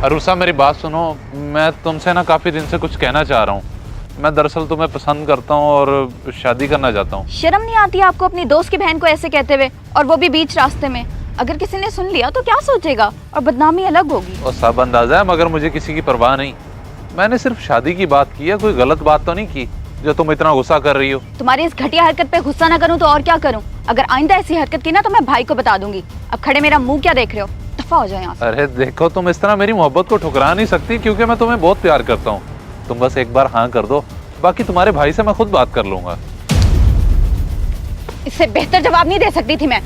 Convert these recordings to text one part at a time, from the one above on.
अरूसा मेरी बात सुनो, मैं तुमसे ना काफ़ी दिन से कुछ कहना चाह रहा हूँ। मैं दरअसल तुम्हें पसंद करता हूँ और शादी करना चाहता हूँ। शर्म नहीं आती आपको अपनी दोस्त की बहन को ऐसे कहते हुए, और वो भी बीच रास्ते में? अगर किसी ने सुन लिया तो क्या सोचेगा, और बदनामी अलग होगी। और सब अंदाजा है, मगर मुझे किसी की परवाह नहीं। मैंने सिर्फ शादी की बात की है, कोई गलत बात तो नहीं की जो तुम इतना गुस्सा कर रही हो। तुम्हारी इस घटिया हरकत पे गुस्सा ना करूँ तो और क्या करूँ? अगर आइंदा ऐसी हरकत की ना तो मैं भाई को बता दूंगी। अब खड़े मेरा मुंह क्या देख रहे हो? दफा हो जाए यहाँ से। अरे देखो, तुम इस तरह मेरी मोहब्बत को ठुकरा नहीं सकती, क्योंकि मैं तुम्हें बहुत प्यार करता हूँ। तुम बस एक बार हाँ कर दो, बाकी तुम्हारे भाई से मैं खुद बात कर लूंगा। इससे बेहतर जवाब नहीं दे सकती थी मैं।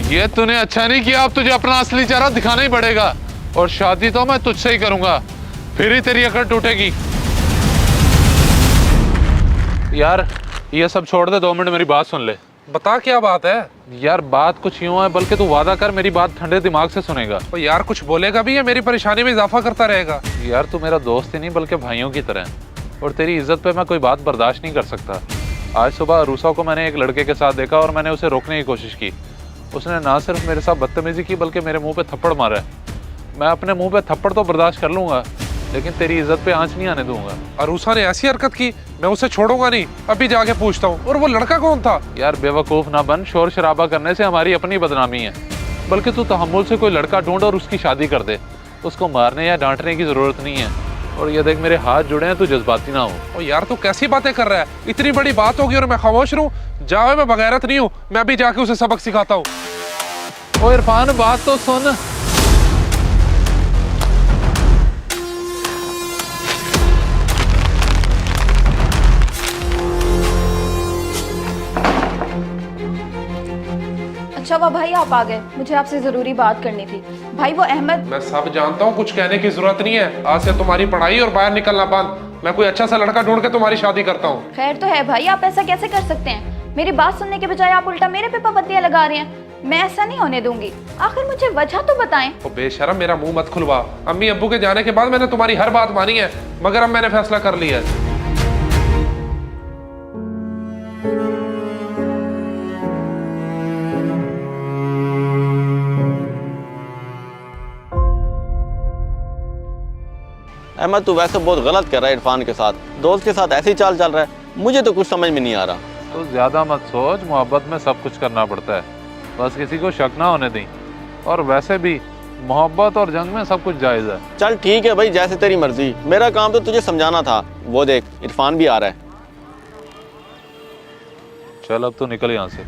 ये तूने अच्छा नहीं किया, अब तुझे अपना असली चेहरा दिखाना ही पड़ेगा। और शादी तो मैं तुझसे ही करूंगा, फिर ही तेरी अकड़ टूटेगी। यार ये सब छोड़ दे, 2 मिनट मेरी बात सुन ले। बता क्या बात है? यार बात कुछ यूं है, बल्कि तू वादा कर मेरी बात ठंडे दिमाग से सुनेगा। तो यार कुछ बोलेगा भी या मेरी परेशानी में इजाफा करता रहेगा? यार तू मेरा दोस्त ही नहीं बल्कि भाइयों की तरह है, और तेरी इज्जत पे मैं कोई बात बर्दाश्त नहीं कर सकता। आज सुबह अरूसा को मैंने एक लड़के के साथ देखा और मैंने उसे रोकने की कोशिश की। उसने ना सिर्फ मेरे साथ बदतमीजी की बल्कि मेरे मुंह पे थप्पड़ मारा है। मैं अपने मुंह पे थप्पड़ तो बर्दाश्त कर लूंगा, लेकिन तेरी इज्जत पे आंच नहीं आने दूंगा। अरूसा ने ऐसी हरकत की, मैं उसे छोड़ूंगा नहीं। अभी जाके पूछता हूँ। और वो लड़का कौन था? यार बेवकूफ़ ना बन, शोर शराबा करने से हमारी अपनी बदनामी है। बल्कि तू तहम्मुल से कोई लड़का ढूंढ और उसकी शादी कर दे। उसको मारने या डांटने की ज़रूरत नहीं है। और ये देख मेरे हाथ जुड़े हैं, तू जज्बाती ना हो। और यार तू कैसी बातें कर रहा है? इतनी बड़ी बात होगी और मैं खामोश रहूं? जाओ, मैं बगैरत नहीं हूँ। मैं अभी जाके उसे सबक सिखाता हूँ। ओ इरफान, बात तो सुन। अच्छा हुआ भाई आप आ गए, मुझे आपसे जरूरी बात करनी थी। भाई वो अहमद। मैं सब जानता हूँ, कुछ कहने की जरूरत नहीं है। आज से तुम्हारी पढ़ाई और बाहर निकलना बंद। मैं कोई अच्छा सा लड़का ढूंढ के तुम्हारी शादी करता हूँ। खैर तो है भाई, आप ऐसा कैसे कर सकते हैं? मेरी बात सुनने के बजाय आप उल्टा मेरे पे पाबंदियां लगा रहे हैं। मैं ऐसा नहीं होने दूंगी। आखिर मुझे वजह तो बताएं। तो बेशरम, मेरा मुंह मत खुलवा। अम्मी अब्बू के जाने के बाद मैंने तुम्हारी हर बात मानी है, मगर अब मैंने फैसला कर लिया है। अहमद तू वैसे बहुत गलत कर रहा है इरफान के साथ। दोस्त के साथ ऐसे ही चाल चल रहा है, मुझे तो कुछ समझ में नहीं आ रहा। तो ज़्यादा मत सोच, मोहब्बत में सब कुछ करना पड़ता है, बस किसी को शक ना होने दें। और वैसे भी मोहब्बत और जंग में सब कुछ जायज़ है। चल ठीक है भाई, जैसे तेरी मर्जी। मेरा काम तो तुझे समझाना था। वो देख इरफान भी आ रहा है। चल अब तो निकल यहाँ से।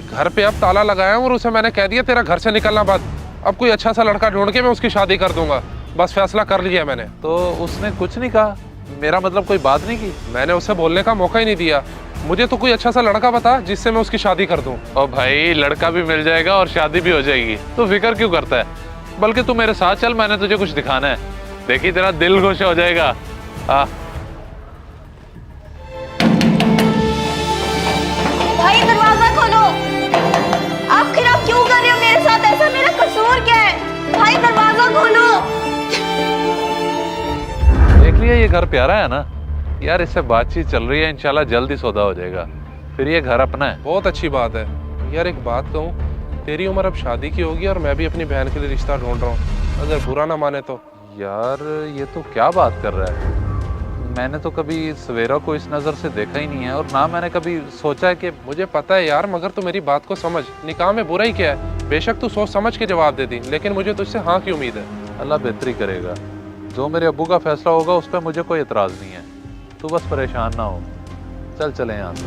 घर पे अब ताला लगाया और उसे मैंने कह दिया तेरा घर से निकलना बंद। अब कोई अच्छा सा लड़का ढूंढ के मैं उसकी शादी कर दूंगा। बस फैसला कर लिया मैंने। तो उसने कुछ नहीं कहा? मेरा मतलब कोई बात नहीं की? मैंने उसे बोलने का मौका ही नहीं दिया। मुझे तो कोई अच्छा सा लड़का बता जिससे मैं उसकी शादी कर दूं। और भाई लड़का भी मिल जाएगा और शादी भी हो जाएगी, तो फिक्र क्यों करता है? बल्कि तू मेरे साथ चल, मैंने तुझे कुछ दिखाना है। देखी तेरा दिल खुश हो जाएगा। भाई दरवाजा खोलो। आखिर आप क्यों कर रहे हो मेरे साथ ऐसा? मेरा कसूर क्या है? भाई दरवाजा खोलो। देख लिया, ये घर प्यारा है ना यार, इससे बातचीत चल रही है, इंशाल्लाह जल्द ही सौदा हो जाएगा, फिर ये घर अपना है। बहुत अच्छी बात है यार। एक बात कहूँ, तेरी उम्र अब शादी की होगी और मैं भी अपनी बहन के लिए रिश्ता ढूंढ रहा हूँ। अगर बुरा ना माने तो। यार ये तो क्या बात कर रहा है? मैंने तो कभी सवेरा को इस नज़र से देखा ही नहीं है, और ना मैंने कभी सोचा है कि। मुझे पता है यार, मगर तू मेरी बात को समझ। निकाह में बुरा ही क्या है? बेशक तू सोच समझ के जवाब दे दी, लेकिन मुझे तुझसे हाँ की उम्मीद है। अल्लाह बेहतरी करेगा। जो मेरे अब्बू का फैसला होगा उस पर मुझे कोई एतराज़ नहीं है। तू बस परेशान ना हो। चल चले यहाँ से।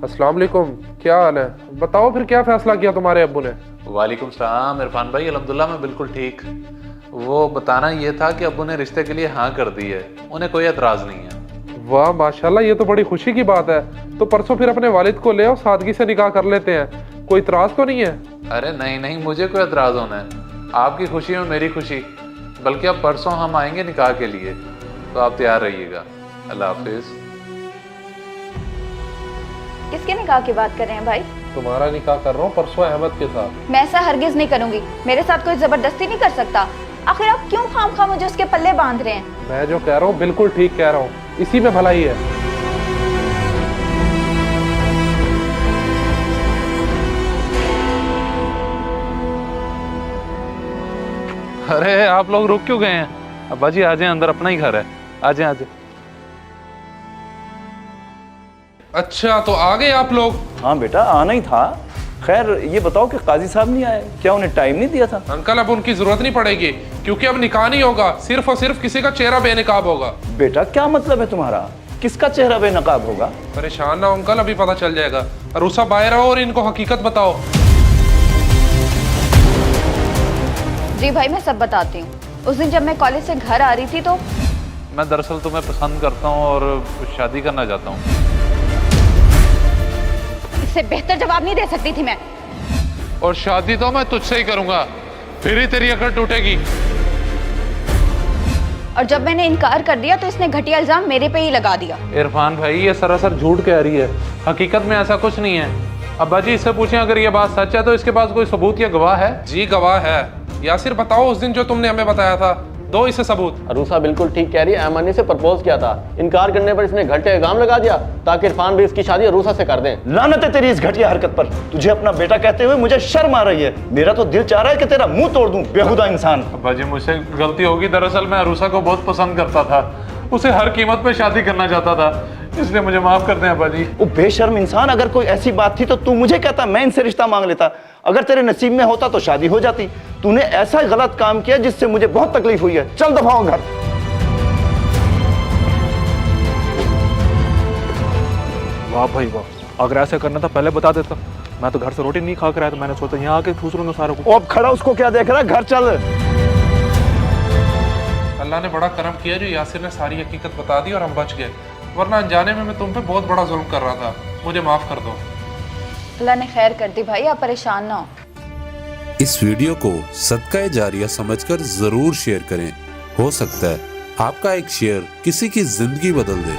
अस्सलाम वालेकुम, क्या हाल है? बताओ फिर क्या फैसला किया तुम्हारे अब्बू ने? वालेकुम सलाम इरफान भाई, अल्हम्दुलिल्लाह मैं बिल्कुल ठीक। वो बताना ये था कि अब्बू ने रिश्ते के लिए हाँ कर दी है, उन्हें कोई एतराज़ नहीं है। वाह माशाल्लाह, ये तो बड़ी खुशी की बात है। तो परसों फिर अपने वालिद को ले आओ, सादगी से निकाह कर लेते हैं। कोई इतराज़ तो नहीं है? अरे नहीं नहीं, मुझे कोई एतराज़ होना है? आपकी खुशी में मेरी खुशी। बल्कि अब परसों हम आएंगे निकाह के लिए, तो आप तैयार रहिएगा। अल्लाह हाफिज़। किसके निकाह की बात कर रहे हैं भाई? तुम्हारा निकाह कर रहा हूँ परसों अहमद के साथ। मैं ऐसा हरगिज नहीं करूंगी। मेरे साथ कोई जबरदस्ती नहीं कर सकता। आखिर आप क्यों खामखा मुझे उसके पल्ले बांध रहे हैं? मैं जो कह रहा हूँ बिल्कुल ठीक कह रहा हूँ। इसी में भलाई है। अरे आप लोग रुक क्यों गए हैं? अब्बा जी आ जाए, अंदर अपना ही घर है, आ जाए आ जाए। अच्छा तो आ गए आप लोग? हाँ बेटा आना ही था। खैर ये बताओ कि काजी साहब नहीं आए, क्या उन्हें टाइम नहीं दिया था? अंकल अब उनकी जरूरत नहीं पड़ेगी, क्योंकि अब निकाह नहीं होगा, सिर्फ और सिर्फ किसी का चेहरा बेनकाब होगा। बेटा क्या मतलब है तुम्हारा? किसका चेहरा बेनकाब होगा? परेशान ना हो अंकल, अभी पता चल जाएगा। अरूसा बाहर आओ और इनको हकीकत बताओ। जी भाई मैं सब बताती हूँ। उस दिन जब मैं कॉलेज से घर आ रही थी तो मैं दरअसल तुम्हें पसंद करता हूँ और शादी करना चाहता हूँ। इससे बेहतर जवाब नहीं दे सकती थी मैं। और शादी तो मैं तुझसे ही करूंगा, फिर ही तेरी अकड़ टूटेगी। और जब मैंने इनकार कर दिया तो इसने घटिया इल्जाम मेरे पे ही लगा दिया। इरफान भाई ये सरासर झूठ कह रही है, हकीकत में ऐसा कुछ नहीं है। अब्बा जी इससे पूछें अगर ये बात सच है तो इसके पास कोई सबूत या गवाह है? जी गवाह है। यासिर बताओ उस दिन जो तुमने हमें बताया था, दो इसे सबूत। अरूसा बिल्कुल ठीक कह रही है, ऐमान ने इसे प्रपोज किया था, इनकार करने पर इसने घटिया इल्जाम लगा दिया ताकि इरफान भी इसकी शादी अरूसा से कर दें। लानत है तेरी इस घटिया हरकत पर। तुझे अपना बेटा कहते हुए मुझे शर्म आ रही है। मेरा तो दिल चाह रहा है कि तेरा मुंह तोड़ दूं, बेहुदा इंसान। अब्बा जी मुझसे गलती होगी, दरअसल मैं अरूसा को बहुत पसंद करता था, उसे हर कीमत पे शादी करना चाहता था, इसलिए मुझे माफ कर दें अब्बा जी। वो बेशर्म इंसान, अगर कोई ऐसी बात थी तो तू मुझे कहता, मैं इनसे रिश्ता मांग लेता। अगर तेरे नसीब में होता तो शादी हो जाती। तूने ऐसा गलत काम किया जिससे मुझे बहुत तकलीफ हुई है। चल दफाओ घर। वाह भाई वाह, अगर ऐसा करना था पहले बता देता। मैं तो घर से रोटी नहीं खा कर आया, तो मैंने सोचा यहाँ आके ठूस लूंगा सारा कुछ। अब खड़ा उसको क्या देख रहा है, घर चल। अल्लाह ने बड़ा करम किया जो यासिर ने सारी हकीकत बता दी और हम बच गए, वरना अनजाने में मैं तुम पे बहुत बड़ा जुल्म कर रहा था। मुझे माफ कर दो। अल्लाह ने खैर कर दी भाई, आप परेशान ना हो। इस वीडियो को सदका जारिया समझकर जरूर शेयर करें। हो सकता है आपका एक शेयर किसी की जिंदगी बदल दे।